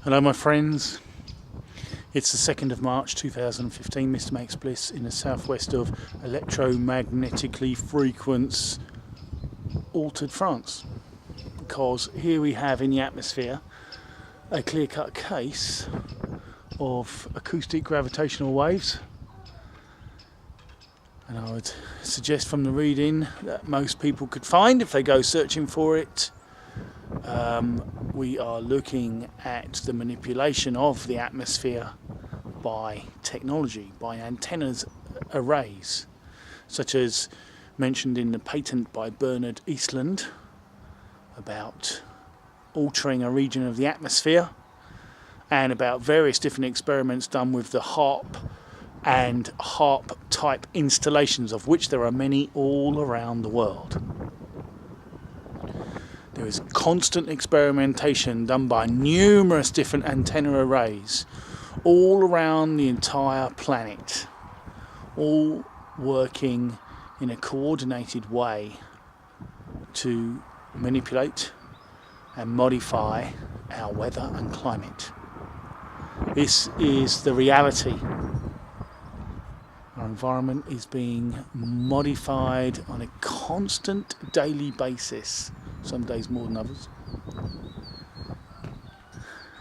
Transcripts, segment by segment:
Hello my friends, it's the 2nd of March 2015, Mr. Max Bliss in the southwest of electromagnetically frequent altered France, because here we have in the atmosphere a clear-cut case of acoustic gravitational waves, and I would suggest from the reading that most people could find if they go searching for it. We are looking at the manipulation of the atmosphere by technology, by antennas arrays, such as mentioned in the patent by Bernard Eastland about altering a region of the atmosphere, and about various different experiments done with the HARP and HARP type installations, of which there are many all around the world. There is constant experimentation done by numerous different antenna arrays all around the entire planet, all working in a coordinated way to manipulate and modify our weather and climate. This is the reality. Our environment is being modified on a constant daily basis, some days more than others,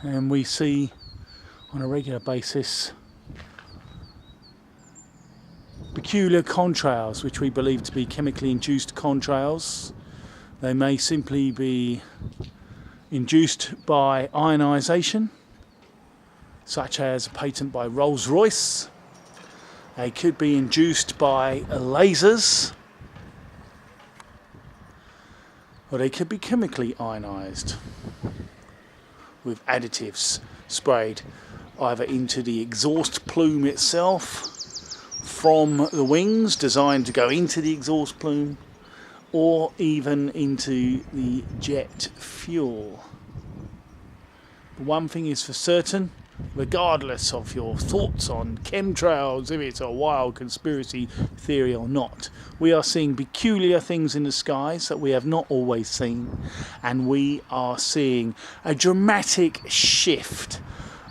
and we see on a regular basis peculiar contrails which we believe to be chemically induced contrails. They may simply be induced by ionization, such as a patent by Rolls-Royce. They could be induced by lasers, or they could be chemically ionized with additives sprayed either into the exhaust plume itself from the wings designed to go into the exhaust plume, or even into the jet fuel. But one thing is for certain, regardless of your thoughts on chemtrails, if it's a wild conspiracy theory or not, we are seeing peculiar things in the skies that we have not always seen, and we are seeing a dramatic shift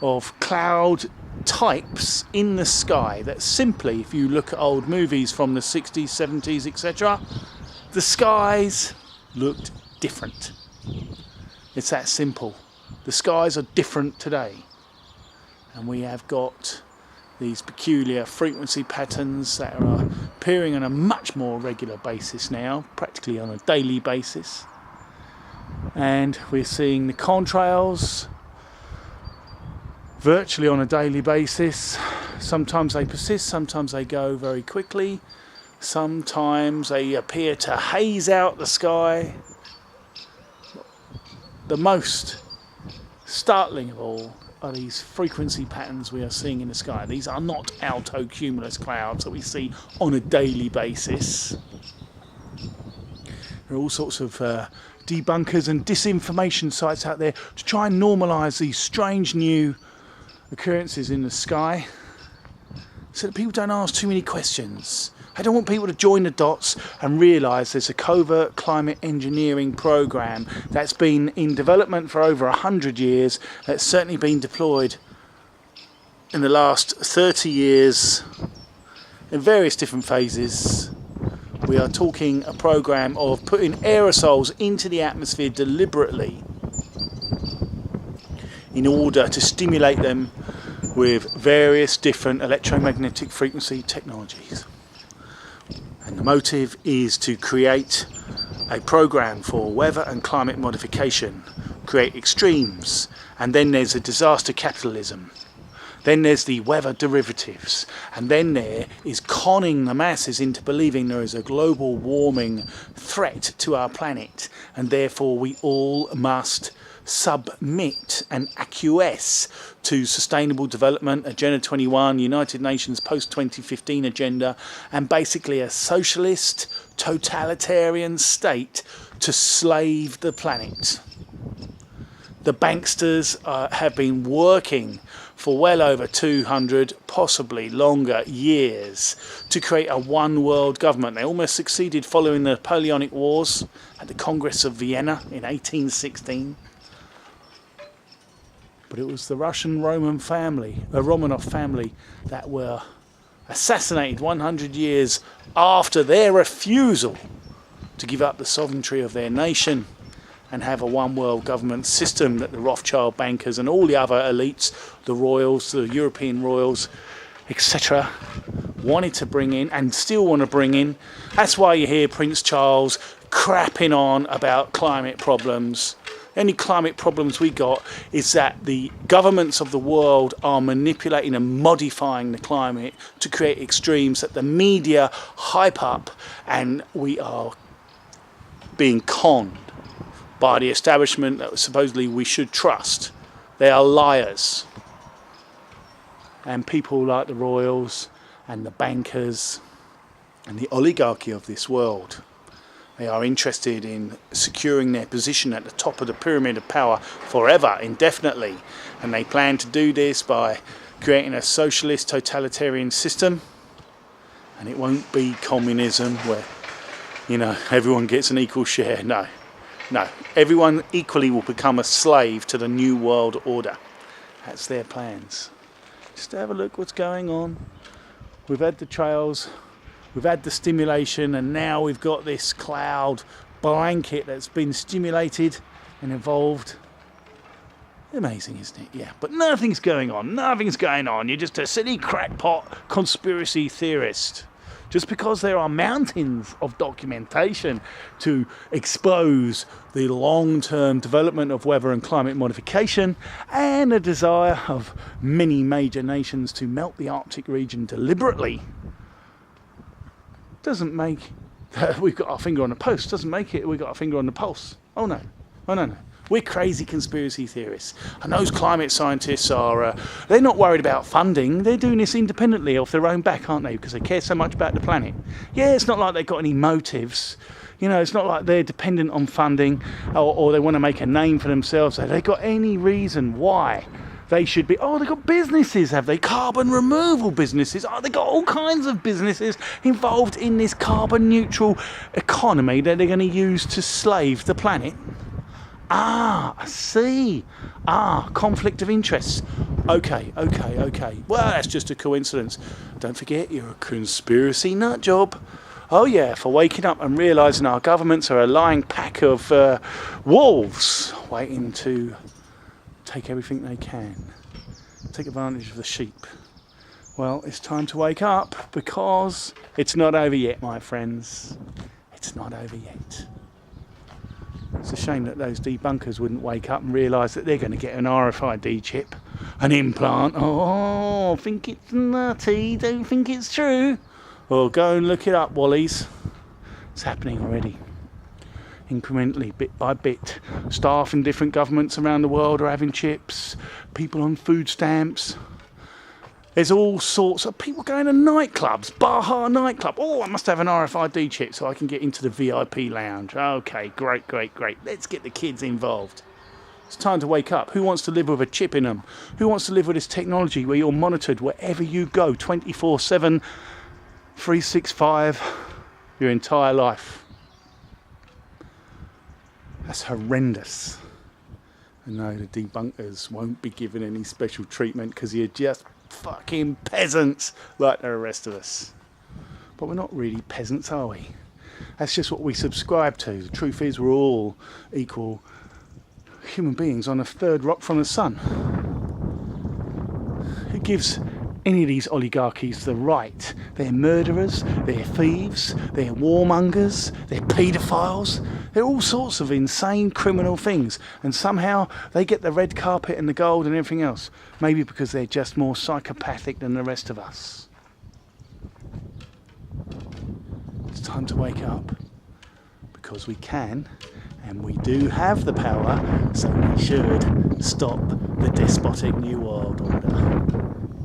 of cloud types in the sky that simply, if you look at old movies from the 60s, 70s, etc., the skies looked different. It's that simple. The skies are different today. And we have got these peculiar frequency patterns that are appearing on a much more regular basis now, practically on a daily basis. And we're seeing the contrails virtually on a daily basis. Sometimes they persist, sometimes they go very quickly, sometimes they appear to haze out the sky. The most startling of all are these frequency patterns we are seeing in the sky. These are not alto cumulus clouds that we see on a daily basis. There are all sorts of debunkers and disinformation sites out there to try and normalise these strange new occurrences in the sky, so that people don't ask too many questions. I don't want people to join the dots and realise there's a covert climate engineering program that's been in development for over 100 years, that's certainly been deployed in the last 30 years in various different phases. We are talking a program of putting aerosols into the atmosphere deliberately in order to stimulate them with various different electromagnetic frequency technologies. And the motive is to create a program for weather and climate modification, create extremes, and then there's a disaster capitalism. Then there's the weather derivatives, and then there is conning the masses into believing there is a global warming threat to our planet, and therefore we all must submit and acquiesce to Sustainable Development Agenda 21, United Nations post-2015 agenda, and basically a socialist totalitarian state to slave the planet. The banksters have been working for well over 200, possibly longer, years to create a one world government. They almost succeeded following the Napoleonic Wars at the Congress of Vienna in 1816. but it was the Russian Romanov family that were assassinated 100 years after their refusal to give up the sovereignty of their nation and have a one world government system that the Rothschild bankers and all the other elites, the royals, the European royals, etc., wanted to bring in and still want to bring in. That's why you hear Prince Charles crapping on about climate problems. Any climate problems we got is that the governments of the world are manipulating and modifying the climate to create extremes that the media hype up, and we are being conned by the establishment that supposedly we should trust. They are liars. And people like the royals and the bankers and the oligarchy of this world, they are interested in securing their position at the top of the pyramid of power forever, indefinitely. And they plan to do this by creating a socialist totalitarian system. And it won't be communism where, you know, everyone gets an equal share. No. Everyone equally will become a slave to the new world order. That's their plans. Just have a look what's going on. We've had the trails, we've had the stimulation, and now we've got this cloud blanket that's been stimulated and evolved. Amazing, isn't it? Yeah, but nothing's going on. You're just a silly crackpot conspiracy theorist. Just because there are mountains of documentation to expose the long-term development of weather and climate modification and a desire of many major nations to melt the Arctic region deliberately, doesn't make that we've got our finger on the pulse. Doesn't make it we've got our finger on the pulse. Oh no. We're crazy conspiracy theorists. And those climate scientists are, they're not worried about funding. They're doing this independently off their own back, aren't they? Because they care so much about the planet. Yeah, it's not like they've got any motives. You know, it's not like they're dependent on funding or they want to make a name for themselves. Have they got any reason why they should be? Oh, they've got businesses, have they? Carbon removal businesses. Oh, they've got all kinds of businesses involved in this carbon neutral economy that they're going to use to slave the planet. I see. Conflict of interests. Okay. Well, that's just a coincidence. Don't forget, you're a conspiracy nut job. Oh yeah, for waking up and realising our governments are a lying pack of wolves waiting to take everything they can. Take advantage of the sheep. Well, it's time to wake up because it's not over yet, my friends. It's not over yet. It's a shame that those debunkers wouldn't wake up and realise that they're going to get an RFID chip, an implant. Oh, think it's nutty, don't think it's true. Well, go and look it up, Wallies. It's happening already. Incrementally, bit by bit. Staff in different governments around the world are having chips. People on food stamps. There's all sorts of people going to nightclubs. Baja nightclub. Oh, I must have an RFID chip so I can get into the VIP lounge. Okay, great. Let's get the kids involved. It's time to wake up. Who wants to live with a chip in them? Who wants to live with this technology where you're monitored wherever you go, 24/7, 365, your entire life? That's horrendous. And no, the debunkers won't be given any special treatment because you're just fucking peasants like the rest of us. But we're not really peasants, are we? That's just what we subscribe to. The truth is we're all equal human beings on a third rock from the sun. It gives any of these oligarchies the right. They're murderers, they're thieves, they're warmongers, they're paedophiles. They're all sorts of insane criminal things. And somehow they get the red carpet and the gold and everything else. Maybe because they're just more psychopathic than the rest of us. It's time to wake up. Because we can, and we do have the power, so we should stop the despotic new world order.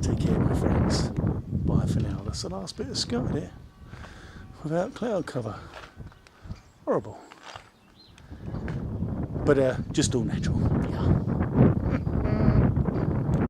Take care, my friends. Bye for now. That's the last bit of sky there. Without cloud cover. Horrible. But just all natural. Yeah.